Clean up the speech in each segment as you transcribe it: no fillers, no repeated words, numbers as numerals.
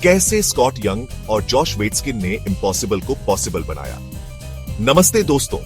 कैसे Scott young और Josh वेट्सकिन ने इम्पॉसिबल को पॉसिबल बनाया। नमस्ते दोस्तों,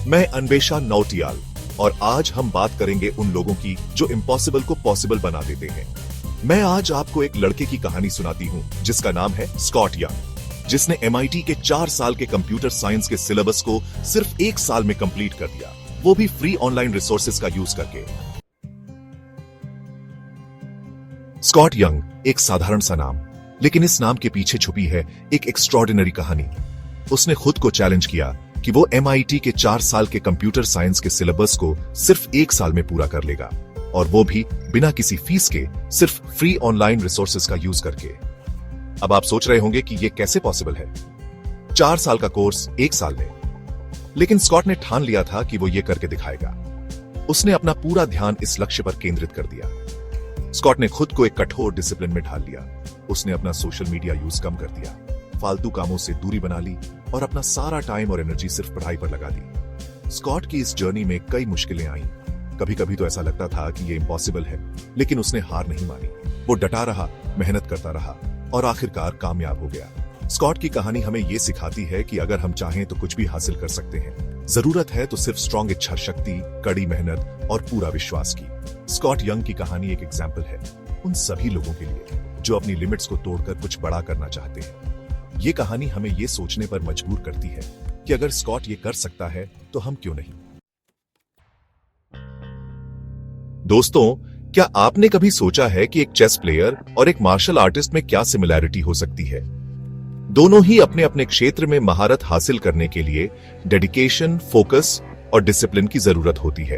मैं अन्वेषा नौटियाल और आज हम बात करेंगे उन लोगों की जो इम्पॉसिबल को पॉसिबल बना देते हैं। मैं आज आपको एक लड़के की कहानी सुनाती हूं जिसका नाम है स्कॉट यंग, जिसने MIT के 4 साल के कंप्यूटर साइंस के सिलेबस को सिर्फ 1 साल में कंप्लीट कर दिया, वो भी फ्री ऑनलाइन रिसोर्सेज का यूज करके। स्कॉट यंग एक साधारण सा नाम, लेकिन इस नाम के पीछे छुपी है एक एक्स्ट्रॉर्डिनरी कहानी। उसने खुद को चैलेंज किया कि वो MIT के 4 साल के कंप्यूटर साइंस के सिलेबस को सिर्फ 1 साल में पूरा कर लेगा, और वो भी बिना किसी फीस के, सिर्फ फ्री ऑनलाइन रिसोर्सेज का यूज करके। अब आप सोच रहे होंगे कि ये कैसे पॉसिबल है, 4 साल का कोर्स 1 साल में। लेकिन स्कॉट ने ठान लिया था कि वो ये करके दिखाएगा। उसने अपना पूरा ध्यान इस लक्ष्य पर केंद्रित कर दिया। स्कॉट ने खुद को एक कठोर डिसिप्लिन में ढाल लिया। उसने अपना सोशल मीडिया यूज कम कर दिया, फालतू कामों से दूरी बना ली और अपना सारा टाइम और एनर्जी सिर्फ पढ़ाई पर लगा दी। स्कॉट की इस जर्नी में कई मुश्किलें आईं। कभी कभी तो ऐसा लगता था कि ये इम्पॉसिबल है, लेकिन उसने हार नहीं मानी। वो डटा रहा, मेहनत करता रहा और आखिरकार कामयाब हो गया। स्कॉट की कहानी हमें ये सिखाती है कि अगर हम चाहें तो कुछ भी हासिल कर सकते हैं। जरूरत है तो सिर्फ स्ट्रॉन्ग इच्छा शक्ति, कड़ी मेहनत और पूरा विश्वास की। स्कॉट यंग की कहानी एक एग्जाम्पल है उन सभी लोगों के लिए जो अपनी लिमिट्स को तोड़कर कुछ बड़ा करना चाहते हैं। ये कहानी हमें ये सोचने पर मजबूर करती है कि अगर स्कॉट ये कर सकता है तो हम क्यों नहीं। दोस्तों, क्या आपने कभी सोचा है कि एक चेस प्लेयर और एक मार्शल आर्टिस्ट में क्या सिमिलैरिटी हो सकती है? दोनों ही अपने अपने क्षेत्र में महारत हासिल करने के लिए डेडिकेशन, फोकस और डिसिप्लिन की जरूरत होती है।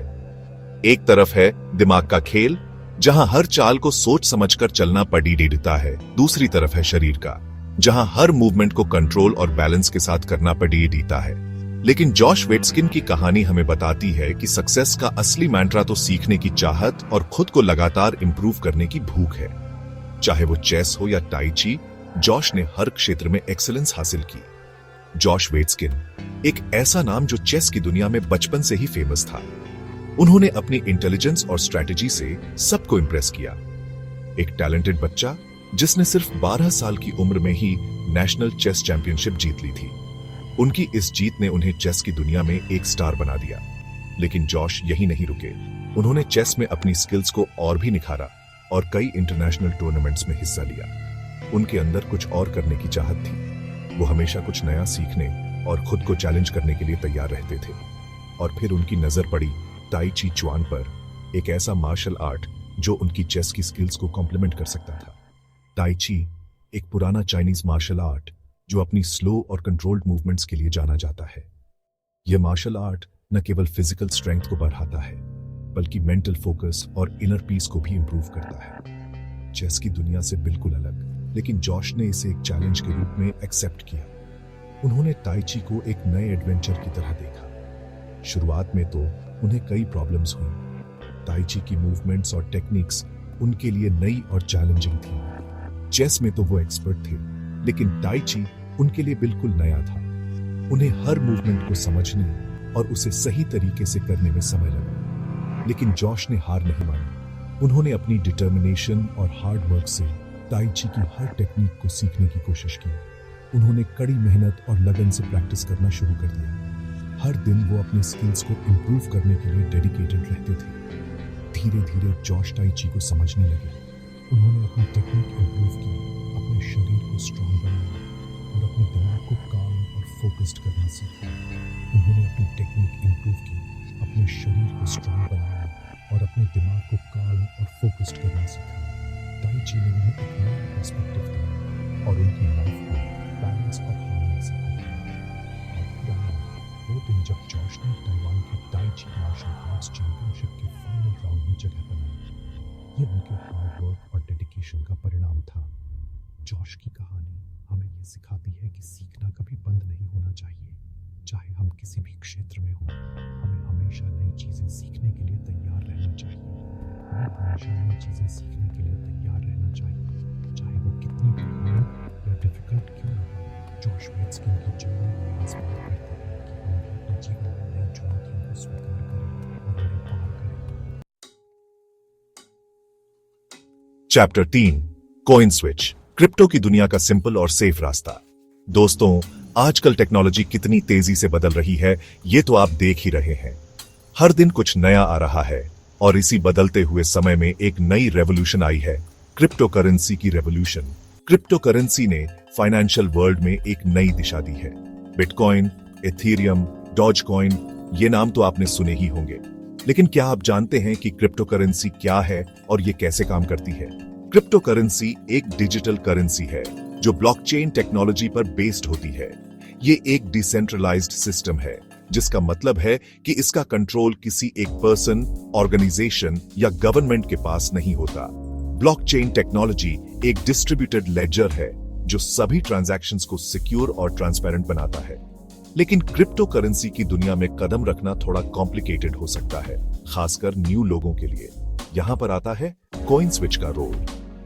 एक तरफ है दिमाग का खेल, जहां हर चाल को सोच समझकर चलना पड़ता है। दूसरी तरफ है शरीर का, जहां हर मूवमेंट को कंट्रोल और बैलेंस के साथ करना पड़ता है। लेकिन जॉश वेट्सकिन की कहानी हमें बताती है कि सक्सेस का असली मैंट्रा तो सीखने की चाहत और खुद को लगातार इंप्रूव करने की भूख है। चाहे वो चेस हो या टाई ची, जॉश ने हर क्षेत्र में एक्सीलेंस हासिल की। जॉश वेट्सकिन एक ऐसा नाम जो चेस की दुनिया में बचपन से ही फेमस था। उन्होंने अपनी इंटेलिजेंस और स्ट्रैटेजी से सबको इंप्रेस किया। एक टैलेंटेड बच्चा जिसने सिर्फ 12 साल की उम्र में ही नेशनल चेस चैंपियनशिप जीत ली थी। उनकी इस जीत ने उन्हें चेस की दुनिया में एक स्टार बना दिया। लेकिन जॉश यही नहीं रुके। उन्होंने चेस में अपनी स्किल्स को और भी निखारा और कई इंटरनेशनल टूर्नामेंट्स में हिस्सा लिया। उनके अंदर कुछ और करने की चाहत थी। वो हमेशा कुछ नया सीखने और खुद को चैलेंज करने के लिए तैयार रहते थे। और फिर उनकी नजर पड़ी ताई ची चुआन पर, एक ऐसा मार्शल आर्ट जो उनकी चेस की स्किल्स को कॉम्प्लीमेंट कर सकता था। ताई ची एक पुराना चाइनीज मार्शल आर्ट जो अपनी स्लो और कंट्रोल्ड मूवमेंट्स के लिए जाना जाता है। यह मार्शल आर्ट न केवल फिजिकल स्ट्रेंथ को बढ़ाता है, बल्कि मेंटल फोकस और इनर पीस को भी इंप्रूव करता है। चेस की दुनिया से बिल्कुल अलग, लेकिन जॉश ने इसे एक चैलेंज के रूप में एक्सेप्ट किया। उन्होंने ताई ची को एक नए एडवेंचर की तरह देखा। शुरुआत में तो उन्हें कई प्रॉब्लम्स हुई। ताई ची की मूवमेंट्स और टेक्निक्स उनके लिए नई और चैलेंजिंग थी। चेस में तो वो एक्सपर्ट थे, लेकिन ताई ची उनके लिए बिल्कुल नया था। उन्हें हर मूवमेंट को समझने और उसे सही तरीके से करने में समय लगा। लेकिन जॉश ने हार नहीं मानी। उन्होंने अपनी डिटर्मिनेशन और हार्ड वर्क से ताई ची की हर टेक्निक को सीखने की कोशिश की। उन्होंने कड़ी मेहनत और लगन से प्रैक्टिस करना शुरू कर दिया। हर दिन वो अपने स्किल्स को इंप्रूव करने के लिए डेडिकेटेड रहते थे। धीरे धीरे जॉश ताई ची को समझने लगे। उन्होंने अपनी टेक्निक इंप्रूव की, अपने शरीर को स्ट्रांग बनाया और अपने दिमाग को काम और फोकस्ड करना सीखा। उन्होंने अपनी टेक्निक इंप्रूव की, अपने शरीर को स्ट्रांग बनाया और अपने दिमाग को काम और फोकस्ड करना सीखा। ताई ची ने उन्हें एक नया पर्सपेक्टिव दिया और उनकी लाइफ को बैलेंस और हार्मनी सिखाई। और यहाँ वो दिन जब जॉश ने ताइवान की ताई ची मार्शल आर्ट्स चैंपियनशिप के फाइनल राउंड में जगह बनाई, ये उनके हार्ड वर्क और डेडिकेशन का परिणाम था। जॉश की कहानी हमें ये सिखाती है कि सीखना कभी बंद नहीं होना चाहिए। चाहे हम किसी भी क्षेत्र में हों, हमें हमेशा नई चीजें सीखने के लिए तैयार रहना चाहिए। हमें हमेशा नई चीजें सीखने के लिए तैयार रहना चाहिए, चाहे वो कितनी भी हार्ड या डिफिकल्ट क्यों ना हो। जॉश वेट्सकिन की जर्नी हमें इंस्पायर करती है कि हम भी अपने जीवन में नई चुनौतियों को स्वीकार करें और उन्हें पार करें। Chapter 3 coin switch. क्रिप्टो की दुनिया का सिंपल और सेफ रास्ता। दोस्तों, आजकल टेक्नोलॉजी कितनी तेजी से बदल रही है, ये तो आप देख ही रहे हैं। हर दिन कुछ नया आ रहा है और इसी बदलते हुए समय में एक नई रेवोल्यूशन आई है, क्रिप्टो करेंसी की रेवोल्यूशन। क्रिप्टो करेंसी ने फाइनेंशियल वर्ल्ड में एक नई दिशा दी है। बिटकॉइन, एथीरियम, डॉजकॉइन, ये नाम तो आपने सुने ही होंगे, लेकिन क्या आप जानते हैं कि क्रिप्टो करेंसी क्या है और ये कैसे काम करती है? क्रिप्टो करेंसी एक डिजिटल करेंसी है जो ब्लॉकचेन टेक्नोलॉजी पर बेस्ड होती है। ये एक डिसेंट्रलाइज्ड सिस्टम है, जिसका मतलब है कि इसका कंट्रोल किसी एक पर्सन, ऑर्गेनाइजेशन या गवर्नमेंट के पास नहीं होता। ब्लॉकचेन टेक्नोलॉजी एक डिस्ट्रीब्यूटेड लेजर है जो सभी ट्रांजैक्शंस को सिक्योर और ट्रांसपेरेंट बनाता है। लेकिन क्रिप्टो करेंसी की दुनिया में कदम रखना थोड़ा कॉम्प्लिकेटेड हो सकता है, खासकर न्यू लोगों के लिए। यहां पर आता है कॉइनस्विच का रोल।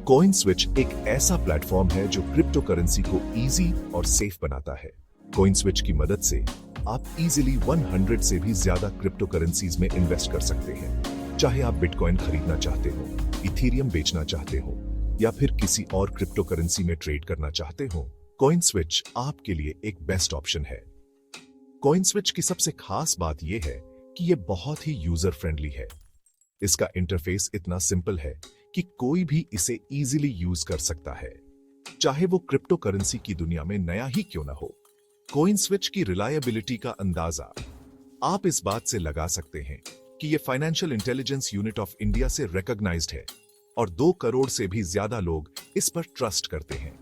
कॉइनस्विच एक ऐसा प्लेटफॉर्म है जो क्रिप्टो करेंसी को इजी और सेफ बनाता है। कॉइनस्विच की मदद से आप इजीली 100 से भी ज्यादा क्रिप्टो करेंसीज में इन्वेस्ट कर सकते हैं। चाहे आप बिटकॉइन खरीदना चाहते हो, इथीरियम बेचना चाहते हो या फिर किसी और क्रिप्टो करेंसी में ट्रेड करना चाहते हो, कॉइनस्विच आपके लिए एक बेस्ट ऑप्शन है। कॉइनस्विच की सबसे खास बात यह है कि यह बहुत ही यूजर फ्रेंडली है। इसका इंटरफेस इतना सिंपल है कि कोई भी इसे इजीली यूज कर सकता है, चाहे वो क्रिप्टो करेंसी की दुनिया में नया ही क्यों ना हो। कॉइनस्विच की रिलायबिलिटी का अंदाजा आप इस बात से लगा सकते हैं कि यह financial intelligence unit of India से रिकॉग्नाइज्ड है और 2 करोड़ से भी ज्यादा लोग इस पर ट्रस्ट करते हैं।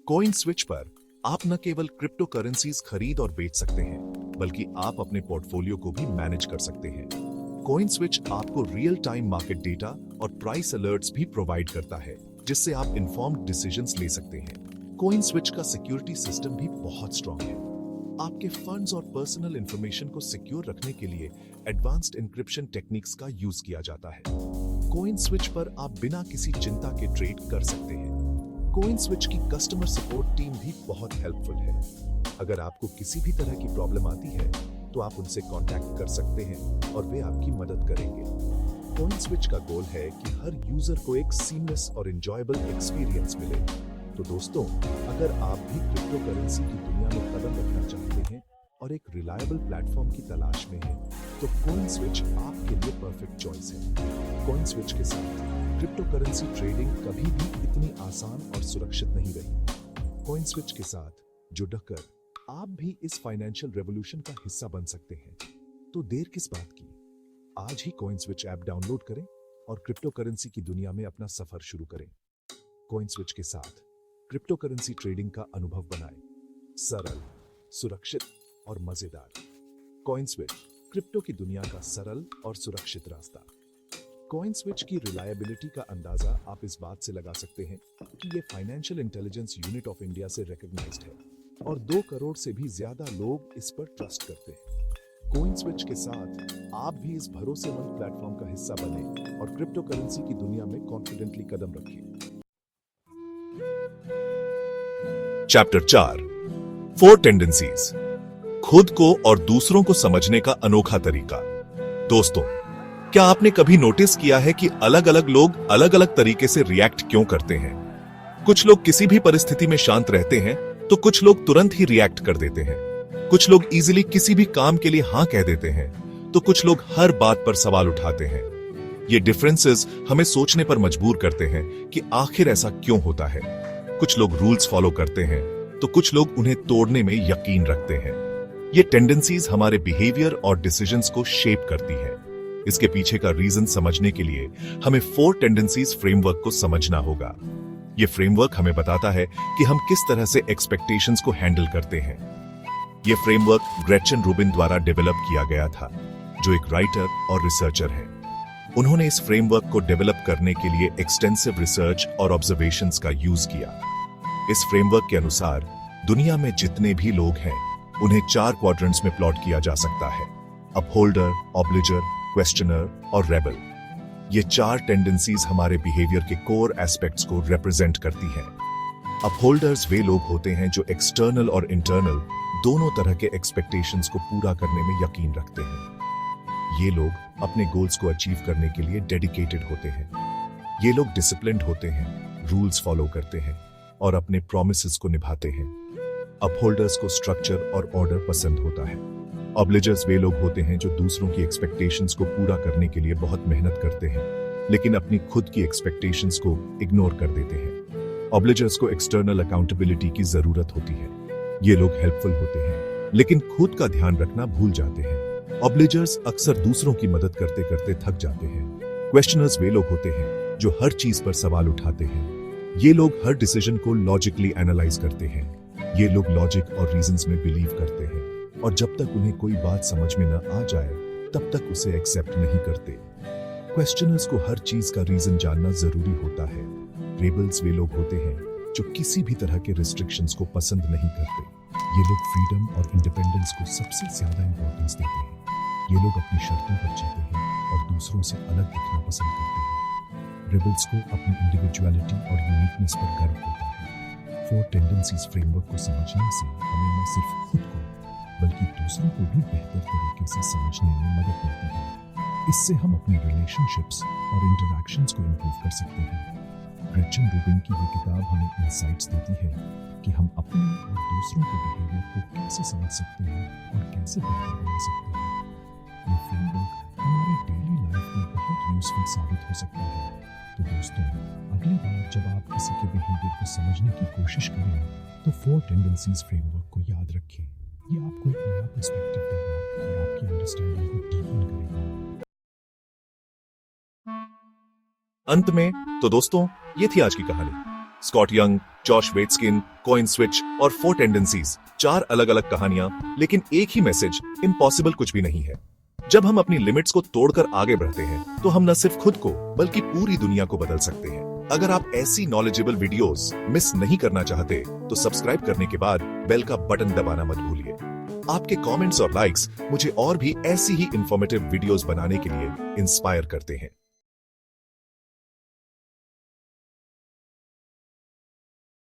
कॉइनस्विच पर आप न केवल क्रिप्टो करेंसीज खरीद और बेच सकते हैं, बल्कि आप अपने पोर्टफोलियो को भी मैनेज कर सकते हैं। कॉइनस्विच आपको रियल टाइम मार्केट डेटा और प्राइस अलर्ट्स भी प्रोवाइड करता है, जिससे आप इन्फॉर्म्ड डिसीजंस ले सकते हैं। कॉइनस्विच का सिक्योरिटी सिस्टम भी बहुत स्ट्रांग है। आपके फंड्स और पर्सनल इंफॉर्मेशन को सिक्योर रखने के लिए एडवांस्ड एन्क्रिप्शन टेक्निक्स का यूज किया जाता है। कॉइनस्विच पर आप बिना किसी चिंता के ट्रेड कर सकते हैं। कॉइनस्विच की कस्टमर सपोर्ट टीम भी बहुत हेल्पफुल है। अगर आपको किसी भी तरह की प्रॉब्लम आती है तो आप उनसे कांटेक्ट कर सकते हैं और वे आपकी मदद करेंगे। कॉइनस्विच का गोल है कि हर यूजर को एक सीमलेस और एंजॉयबल एक्सपीरियंस मिले। तो दोस्तों, अगर आप भी क्रिप्टो करेंसी की दुनिया में कदम रखना चाहते हैं और एक रिलायबल प्लेटफॉर्म की तलाश में हैं, तो कॉइनस्विच आपके लिए परफेक्ट चॉइस है। कॉइनस्विच के साथ क्रिप्टो करेंसी ट्रेडिंग कभी भी इतनी आसान और सुरक्षित नहीं रही। कॉइनस्विच के साथ जुड़कर आप भी इस फाइनेंशियल रेवोल्यूशन का हिस्सा बन सकते हैं। तो देर किस बात की, आज ही कॉइनस्विच ऐप डाउनलोड करें और क्रिप्टो करेंसी की दुनिया में अपना सफर शुरू करें। कॉइनस्विच के साथ क्रिप्टो करेंसी ट्रेडिंग का अनुभव बनाएं, सरल, सुरक्षित और मजेदार। कॉइनस्विच, क्रिप्टो की दुनिया का सरल और सुरक्षित रास्ता। कॉइनस्विच की रिलायबिलिटी का अंदाजा आप इस बात से लगा सकते हैं कि ये financial intelligence unit of India से रिकॉग्नाइज्ड है और 2 करोड़ से भी ज्यादा लोग इस पर ट्रस्ट करते हैं। कॉइनस्विच के साथ आप भी इस भरोसेमंद प्लेटफॉर्म का हिस्सा बने और क्रिप्टो करेंसी की दुनिया में कॉन्फिडेंटली कदम रखें। चैप्टर 4, 4 टेंडेंसीज, खुद को और दूसरों को समझने का अनोखा तरीका। दोस्तों, क्या आपने कभी नोटिस किया है कि अलग अलग लोग अलग अलग तरीके से रिएक्ट क्यों करते हैं? कुछ लोग किसी भी परिस्थिति में शांत रहते हैं, तो कुछ लोग तुरंत ही रिएक्ट कर देते हैं। कुछ लोग इजीली किसी भी काम के लिए हां कह देते हैं, तो कुछ लोग हर बात पर सवाल उठाते हैं। ये डिफरेंसेस हमें सोचने पर मजबूर करते हैं कि आखिर ऐसा क्यों होता है। कुछ लोग रूल्स फॉलो करते हैं, तो कुछ लोग उन्हें तोड़ने में यकीन रखते हैं। ये टेंडेंसीज हमारे बिहेवियर और डिसीजंस को शेप करती है। इसके पीछे का रीजन समझने के लिए हमें 4 टेंडेंसीज फ्रेमवर्क को समझना होगा। ये फ्रेमवर्क हमें बताता है कि हम किस तरह से एक्सपेक्टेशंस को हैंडल करते हैं। ये फ्रेमवर्क ग्रेचन रूबिन द्वारा डेवलप किया गया था, जो एक राइटर और रिसर्चर है। उन्होंने इस फ्रेमवर्क को डेवलप करने के लिए एक्सटेंसिव रिसर्च और ऑब्जर्वेशंस का यूज किया। इस फ्रेमवर्क के अनुसार दुनिया में जितने भी लोग हैं, उन्हें 4 क्वाड्रेंट्स में प्लॉट किया जा सकता है: अपहोल्डर, ऑब्लिजर, क्वेश्चनर और रेबल। ये 4 टेंडेंसीज हमारे बिहेवियर के कोर एस्पेक्ट्स को रिप्रेजेंट करती हैं। अपहोल्डर्स वे लोग होते हैं जो एक्सटर्नल और इंटरनल दोनों तरह के एक्सपेक्टेशंस को पूरा करने में यकीन रखते हैं। ये लोग अपने गोल्स को अचीव करने के लिए डेडिकेटेड होते हैं। ये लोग डिसिप्लिन्ड होते हैं, रूल्स फॉलो करते हैं, और अपने प्रोमिसेस को निभाते हैं। अपहोल्डर्स को स्ट्रक्चर और ऑर्डर पसंद होता है। ऑब्लिजर्स वे लोग होते हैं जो दूसरों की एक्सपेक्टेशंस को पूरा करने के लिए बहुत मेहनत करते हैं, लेकिन अपनी खुद की एक्सपेक्टेशंस को इग्नोर कर देते हैं। ऑब्लिजर्स को एक्सटर्नल अकाउंटेबिलिटी की जरूरत होती है। ये लोग हेल्पफुल होते हैं, लेकिन खुद का ध्यान रखना भूल जाते हैं। ऑब्लिजर्स अक्सर दूसरों की मदद करते करते थक जाते हैं। क्वेश्चनर्स वे लोग होते हैं जो हर चीज पर सवाल उठाते हैं। ये लोग हर डिसीजन को लॉजिकली एनालाइज करते हैं। ये लोग लॉजिक और रीजंस में बिलीव करते हैं, और जब तक उन्हें कोई बात समझ में न आ जाए तब तक उसे एक्सेप्ट नहीं करते। क्वेश्चनर्स को हर चीज का रीजन जानना जरूरी होता है। रेबल्स वे लोग होते हैं जो किसी भी तरह के रिस्ट्रिक्शंस को पसंद नहीं करते। ये लोग फ्रीडम और इंडिपेंडेंस को सबसे ज्यादा इंपॉर्टेंस देते हैं। ये लोग अपनी शर्तों पर जीते हैं और दूसरों से अलग दिखना पसंद करते हैं। रेबल्स को अपनी इंडिविजुअलिटी और यूनिकनेस पर गर्व होता है। 4 टेंडेंसीज फ्रेमवर्क को समझने से हमें न सिर्फ खुद को बल्कि दूसरों को भी बेहतर तरीके से समझने में मदद मिलती है। इससे हम अपनी रिलेशनशिप्स और इंटरैक्शंस को इम्प्रूव कर सकते हैं। ग्रेचन रूबिन की ये किताब हमें इंसाइट्स देती है कि हम अपने और दूसरों के बिहेवियर को कैसे समझ सकते हैं और कैसे बेहतर बना सकते हैं। ये फ्रेमवर्क हमारे डेली लाइफ में बहुत यूजफुल साबित हो सकता है। तो दोस्तों, अगली बार जब आप किसी के बिहेवियर को समझने की कोशिश करें तो 4 टेंडेंसीज फ्रेमवर्क को याद रखें। ये आपको एक नया पर्सपेक्टिव देगा और आपकी अंडरस्टैंडिंग को डीपन करेगा। अंत में तो दोस्तों, ये थी आज की कहानी। Scott Young, Josh Waitzkin, coin switch और 4 टेंडेंसीज, 4 अलग अलग कहानियां, लेकिन एक ही मैसेज, इम्पॉसिबल कुछ भी नहीं है। जब हम अपनी लिमिट्स को तोड़कर आगे बढ़ते हैं तो हम न सिर्फ खुद को बल्कि पूरी दुनिया को बदल सकते हैं। अगर आप ऐसी नॉलेजेबल वीडियोस मिस नहीं करना चाहते तो सब्सक्राइब करने के बाद बेल का बटन दबाना मत भूलिए। आपके कमेंट्स और लाइक्स मुझे और भी ऐसी ही इंफॉर्मेटिव वीडियोस बनाने के लिए इंस्पायर करते हैं।